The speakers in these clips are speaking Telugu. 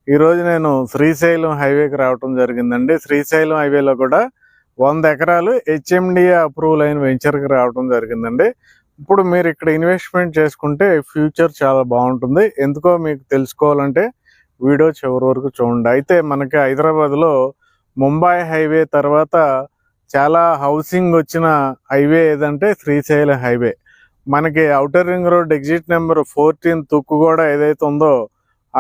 ఈ రోజు నేను శ్రీశైలం హైవేకి రావటం జరిగిందండి. శ్రీశైలం హైవేలో కూడా 100 ఎకరాలు హెచ్ఎండిఏ అప్రూవల్ అయిన వెంచర్కి రావటం జరిగిందండి. ఇప్పుడు మీరు ఇక్కడ ఇన్వెస్ట్మెంట్ చేసుకుంటే ఫ్యూచర్ చాలా బాగుంటుంది. ఎందుకో మీకు తెలుసుకోవాలంటే వీడియో చివరి వరకు చూడండి. అయితే మనకి హైదరాబాద్లో ముంబై హైవే తర్వాత చాలా హౌసింగ్ వచ్చిన హైవే ఏదంటే శ్రీశైలం హైవే. మనకి outer ring road exit number 14 తుక్కు కూడా ఏదైతే ఉందో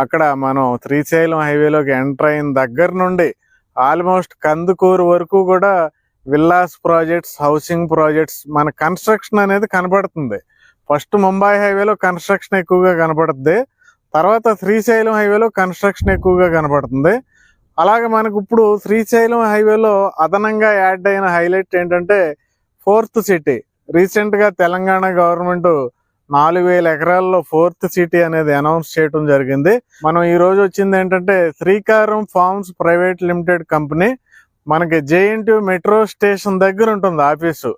అక్కడ మనం శ్రీశైలం హైవేలోకి ఎంటర్ అయిన దగ్గర నుండి ఆల్మోస్ట్ కందుకూరు వరకు కూడా విల్లాస్ ప్రాజెక్ట్స్, హౌసింగ్ ప్రాజెక్ట్స్, మన కన్స్ట్రక్షన్ అనేది కనపడుతుంది. ఫస్ట్ ముంబై హైవేలో కన్స్ట్రక్షన్ ఎక్కువగా కనపడుతుంది, తర్వాత శ్రీశైలం హైవేలో కన్స్ట్రక్షన్ ఎక్కువగా కనపడుతుంది. అలాగే మనకు ఇప్పుడు శ్రీశైలం హైవేలో అదనంగా యాడ్ అయిన హైలైట్ ఏంటంటే 4th సిటీ. రీసెంట్గా తెలంగాణ గవర్నమెంట్ 4000 ఎకరాల్లో 4th సిటీ అనేది అనౌన్స్ చేయడం జరిగింది. మనం ఈ రోజు వచ్చింది ఏంటంటే శ్రీకారం ఫార్మ్స్ ప్రైవేట్ లిమిటెడ్ కంపెనీ. మనకి జేఎన్టీయూ మెట్రో స్టేషన్ దగ్గర ఉంటుంది ఆఫీసు.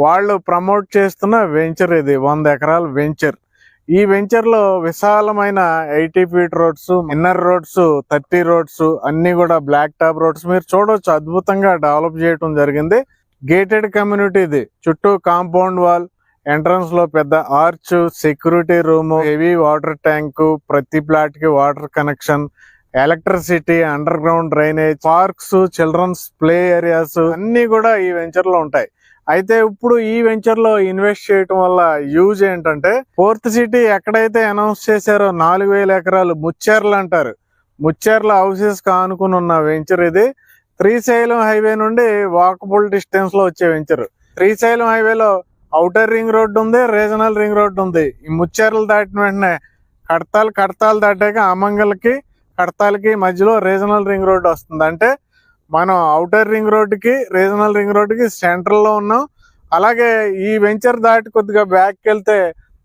వాళ్ళు ప్రమోట్ చేస్తున్న వెంచర్ ఇది, 100 ఎకరాల వెంచర్. ఈ వెంచర్లో విశాలమైన 80 feet roads, inner roads, 30 roads అన్ని కూడా బ్లాక్ టాప్ రోడ్స్ మీరు చూడవచ్చు. అద్భుతంగా డెవలప్ చేయడం జరిగింది. గేటెడ్ కమ్యూనిటీ ఇది. చుట్టూ కాంపౌండ్ వాల్, ఎంట్రన్స్ లో పెద్ద arch, security room, heavy water tank, ప్రతి ప్లాట్ కి water connection, electricity, under ground drainage, parks, children's play areas అన్ని కూడా ఈ వెంచర్ లో ఉంటాయి. అయితే ఇప్పుడు ఈ వెంచర్ లో ఇన్వెస్ట్ చేయడం వల్ల యూజ్ ఏంటంటే 4th సిటీ ఎక్కడైతే అనౌన్స్ చేశారో 4000 ఎకరాలు ముచ్చేర్లు అంటారు, ముచ్చేర్ల హౌసెస్ కానుకుని ఉన్న వెంచర్ ఇది. శ్రీశైలం హైవే నుండి వాకబుల్ డిస్టెన్స్ లో వచ్చే వెంచర్. శ్రీశైలం హైవేలో ఔటర్ రింగ్ రోడ్డు ఉంది, రీజనల్ రింగ్ రోడ్డు ఉంది. ఈ ముచ్చేర్లు దాటిన వెంటనే కడతాలు దాటాక అమంగల్కి, కడతాలకి మధ్యలో రీజనల్ రింగ్ రోడ్డు వస్తుంది. అంటే మనం ఔటర్ రింగ్ రోడ్డుకి, రీజనల్ రింగ్ రోడ్డుకి సెంట్రల్ లో ఉన్నాం. అలాగే ఈ వెంచర్ దాటి కొద్దిగా బ్యాక్ వెళ్తే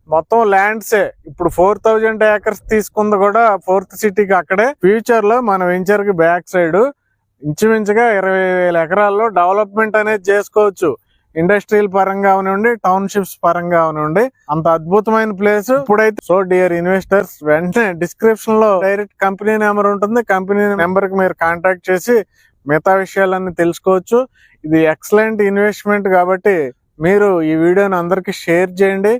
మొత్తం ల్యాండ్సే. ఇప్పుడు 4000 ఏకర్స్ తీసుకుంది కూడా 4th సిటీకి అక్కడే. ఫ్యూచర్ లో మన వెంచర్ కి బ్యాక్ సైడ్ ఇంచుమించుగా 20,000 ఎకరాల్లో డెవలప్మెంట్ అనేది చేసుకోవచ్చు. ఇండస్ట్రియల్ పరంగా అవనివ్వండి, టౌన్షిప్స్ పరంగా అవనివ్వండి, అంత అద్భుతమైన ప్లేస్ ఇప్పుడైతే. సో డియర్ ఇన్వెస్టర్స్, వెంటనే డిస్క్రిప్షన్ లో డైరెక్ట్ కంపెనీ నెంబర్ ఉంటుంది. కంపెనీ నెంబర్ కి మీరు కాంటాక్ట్ చేసి మిగతా విషయాలన్నీ తెలుసుకోవచ్చు. ఇది ఎక్సలెంట్ ఇన్వెస్ట్మెంట్ కాబట్టి మీరు ఈ వీడియోని అందరికి షేర్ చేయండి.